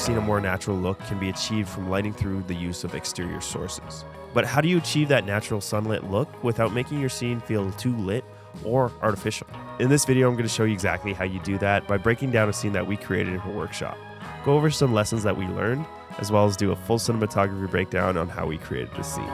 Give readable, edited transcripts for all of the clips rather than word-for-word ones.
scene a more natural look can be achieved from lighting through the use of exterior sources. But how do you achieve that natural sunlit look without making your scene feel too lit or artificial? In this video, I'm going to show you exactly how you do that by breaking down a scene that we created in a workshop, go over some lessons that we learned, as well as do a full cinematography breakdown on how we created this scene.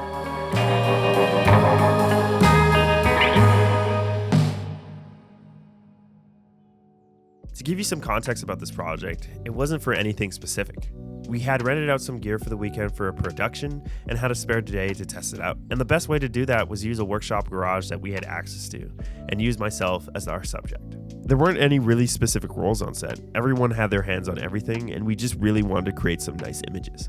To give you some context about this project, it wasn't for anything specific. We had rented out some gear for the weekend for a production and had a spare day to test it out. And the best way to do that was use a workshop garage that we had access to and use myself as our subject. There weren't any really specific roles on set. Everyone had their hands on everything, and we just really wanted to create some nice images.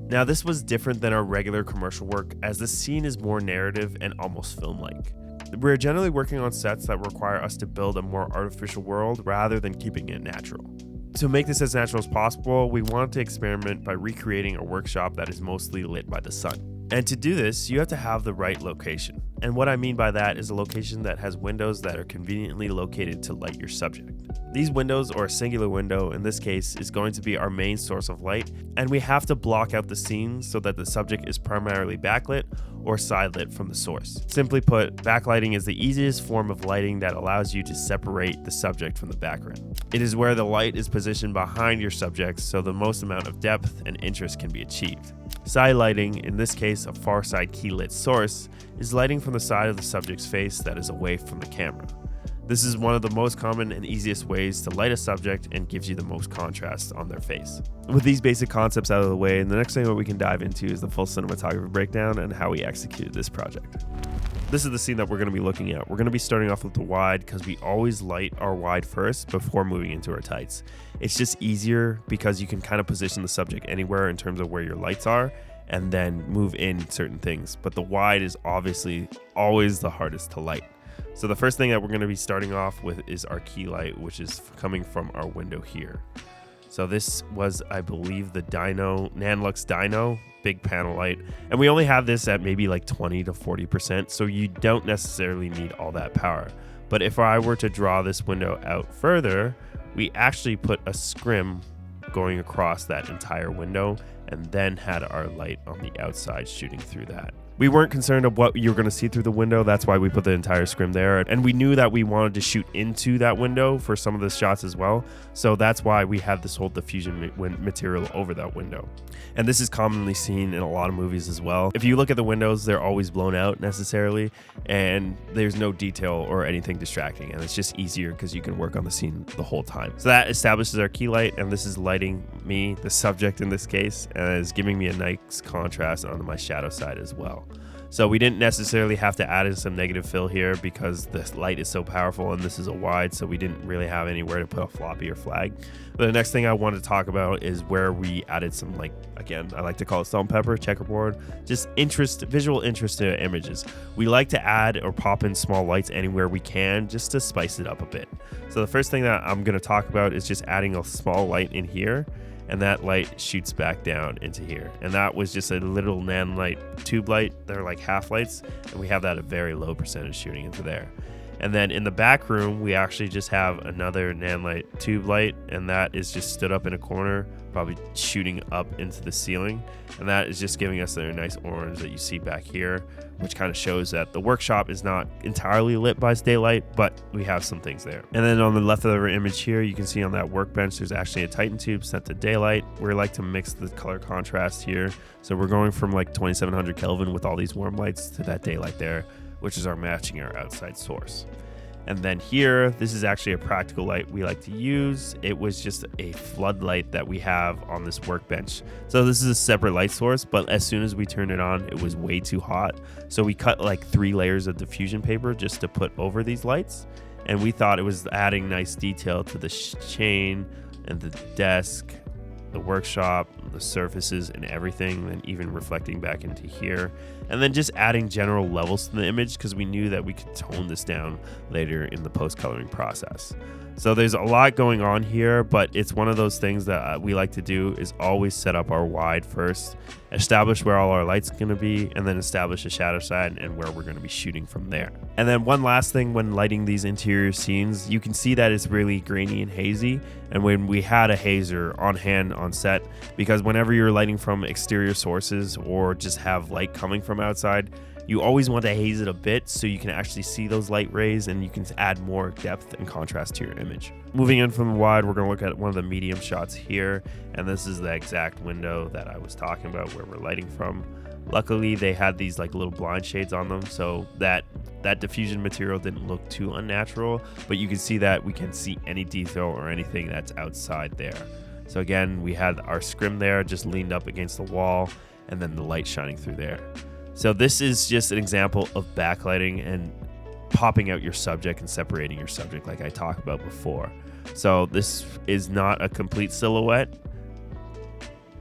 Now, this was different than our regular commercial work, as the scene is more narrative and almost film-like. We're generally working on sets that require us to build a more artificial world rather than keeping it natural. To make this as natural as possible, we wanted to experiment by recreating a workshop that is mostly lit by the sun. And to do this, you have to have the right location. And what I mean by that is a location that has windows that are conveniently located to light your subject. These windows, or a singular window in this case, is going to be our main source of light, and we have to block out the scene so that the subject is primarily backlit or side lit from the source. Simply put, backlighting is the easiest form of lighting that allows you to separate the subject from the background. It is where the light is positioned behind your subject so the most amount of depth and interest can be achieved. Side lighting, in this case a far side key lit source, is lighting from the side of the subject's face that is away from the camera. This is one of the most common and easiest ways to light a subject and gives you the most contrast on their face. With these basic concepts out of the way, the next thing that we can dive into is the full cinematography breakdown and how we executed this project. This is the scene that we're going to be looking at. We're going to be starting off with the wide because we always light our wide first before moving into our tights. It's just easier because you can kind of position the subject anywhere in terms of where your lights are and then move in certain things. But the wide is obviously always the hardest to light. So the first thing that we're going to be starting off with is our key light, which is coming from our window here. So this was, I believe, the Nanlux Dyno big panel light, and we only have this at maybe like 20 to 40%, so you don't necessarily need all that power. But if I were to draw this window out further, we actually put a scrim going across that entire window and then had our light on the outside shooting through that. We weren't concerned of what you're going to see through the window. That's why we put the entire scrim there. And we knew that we wanted to shoot into that window for some of the shots as well. So that's why we had this whole diffusion material over that window. And this is commonly seen in a lot of movies as well. If you look at the windows, they're always blown out necessarily, and there's no detail or anything distracting. And it's just easier because you can work on the scene the whole time. So that establishes our key light, and this is lighting me, the subject in this case, and is giving me a nice contrast on my shadow side as well. So we didn't necessarily have to add in some negative fill here because the light is so powerful and this is a wide, so we didn't really have anywhere to put a floppy or flag. But the next thing I wanted to talk about is where we added some, like, again, I like to call it salt and pepper, checkerboard, just visual interest to images. We like to add or pop in small lights anywhere we can just to spice it up a bit. So the first thing that I'm going to talk about is just adding a small light in here, and that light shoots back down into here. And that was just a little nan light tube light. They're like half lights, and we have that at very low percentage shooting into there. And then in the back room, we actually just have another nan light tube light, and that is just stood up in a corner, probably shooting up into the ceiling. And that is just giving us a nice orange that you see back here, which kind of shows that the workshop is not entirely lit by daylight, but we have some things there. And then on the left of our image here, you can see on that workbench, there's actually a Titan tube set to daylight. We like to mix the color contrast here. So we're going from like 2700 Kelvin with all these warm lights to that daylight there, which is matching our outside source. And then here, this is actually a practical light we like to use. It was just a floodlight that we have on this workbench. So this is a separate light source, but as soon as we turned it on, it was way too hot. So we cut like 3 layers of diffusion paper just to put over these lights. And we thought it was adding nice detail to the chain and the desk, the workshop, the surfaces and everything, and even reflecting back into here. and then just adding general levels to the image because we knew that we could tone this down later in the post-coloring process. So there's a lot going on here, but it's one of those things that we like to do is always set up our wide first, establish where all our light's going to be, and then establish a shadow side and where we're going to be shooting from there. And then one last thing when lighting these interior scenes, you can see that it's really grainy and hazy. And when we had a hazer on hand on set, because whenever you're lighting from exterior sources or just have light coming from outside, you always want to haze it a bit so you can actually see those light rays and you can add more depth and contrast to your image. Moving in from the wide, we're going to look at one of the medium shots here, and this is the exact window that I was talking about where we're lighting from. Luckily, they had these like little blind shades on them, so that diffusion material didn't look too unnatural, but you can see that we can see any detail or anything that's outside there. So again, we had our scrim there just leaned up against the wall and then the light shining through there. So this is just an example of backlighting and popping out your subject and separating your subject like I talked about before. So this is not a complete silhouette.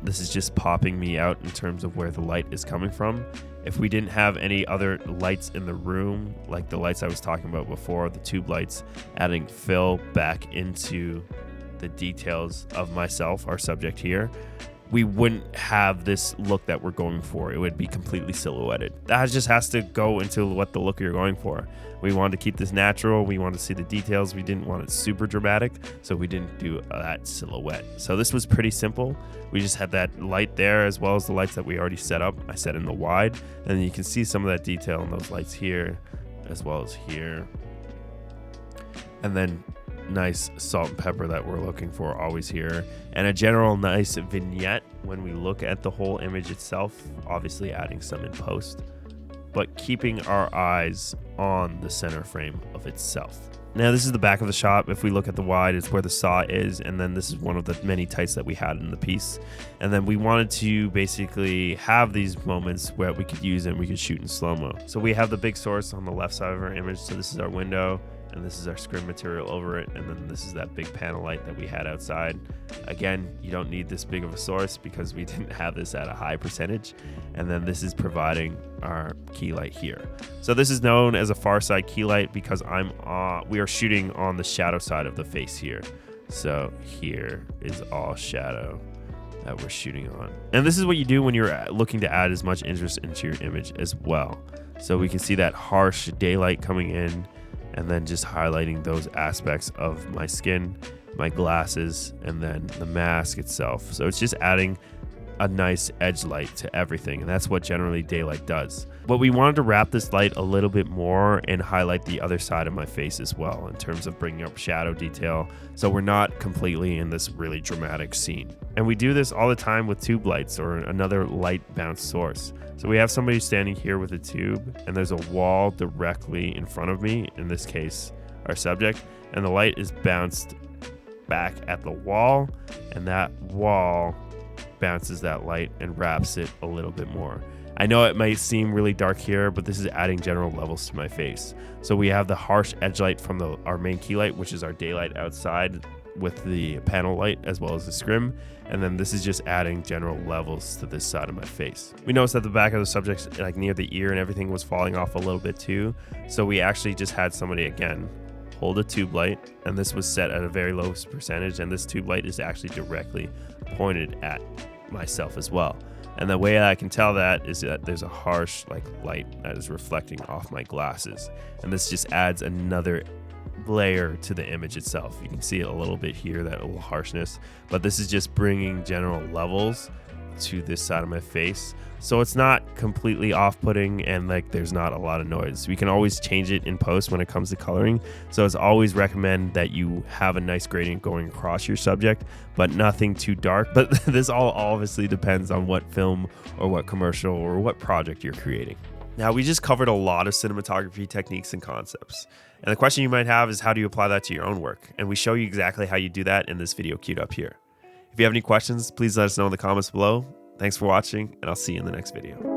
This is just popping me out in terms of where the light is coming from. If we didn't have any other lights in the room, like the lights I was talking about before, the tube lights, adding fill back into the details of myself, our subject here, we wouldn't have this look that we're going for. It would be completely silhouetted. That just has to go into what the look you're going for. We wanted to keep this natural. We wanted to see the details. We didn't want it super dramatic, so we didn't do that silhouette. So this was pretty simple. We just had that light there as well as the lights that we already set up. I set in the wide, and you can see some of that detail in those lights here as well as here. And then nice salt and pepper that we're looking for always here, and a general nice vignette when we look at the whole image itself, obviously adding some in post, but keeping our eyes on the center frame of itself. Now this is the back of the shot. If we look at the wide, it's where the saw is, and then this is one of the many tights that we had in the piece. And then we wanted to basically have these moments where we could use it and we could shoot in slow-mo. So we have the big source on the left side of our image, so this is our window, and this is our scrim material over it, and then this is that big panel light that we had outside. Again, you don't need this big of a source because we didn't have this at a high percentage, and then this is providing our key light here. So this is known as a far side key light because we are shooting on the shadow side of the face here. So here is all shadow that we're shooting on, and this is what you do when you're looking to add as much interest into your image as well. So we can see that harsh daylight coming in, and then just highlighting those aspects of my skin, my glasses, and then the mask itself. So it's just adding a nice edge light to everything, and that's what generally daylight does. But we wanted to wrap this light a little bit more and highlight the other side of my face as well in terms of bringing up shadow detail, so we're not completely in this really dramatic scene. And we do this all the time with tube lights or another light bounce source. So we have somebody standing here with a tube, and there's a wall directly in front of me, in this case our subject, and the light is bounced back at the wall, and that wall bounces that light and wraps it a little bit more. I know it might seem really dark here, but this is adding general levels to my face. So we have the harsh edge light from our main key light, which is our daylight outside with the panel light as well as the scrim, and then this is just adding general levels to this side of my face. We noticed that the back of the subject, like near the ear and everything, was falling off a little bit too, so we actually just had somebody again hold a tube light, and this was set at a very low percentage, and this tube light is actually directly pointed at myself as well. And the way that I can tell that is that there's a harsh light that is reflecting off my glasses, and this just adds another layer to the image itself. You can see it a little bit here, that little harshness, but this is just bringing general levels to this side of my face, so it's not completely off-putting and there's not a lot of noise. We can always change it in post when it comes to coloring, so it's always recommend that you have a nice gradient going across your subject, but nothing too dark. But this all obviously depends on what film or what commercial or what project you're creating. Now, we just covered a lot of cinematography techniques and concepts, and the question you might have is, how do you apply that to your own work? And we show you exactly how you do that in this video queued up here. If you have any questions, please let us know in the comments below. Thanks for watching, and I'll see you in the next video.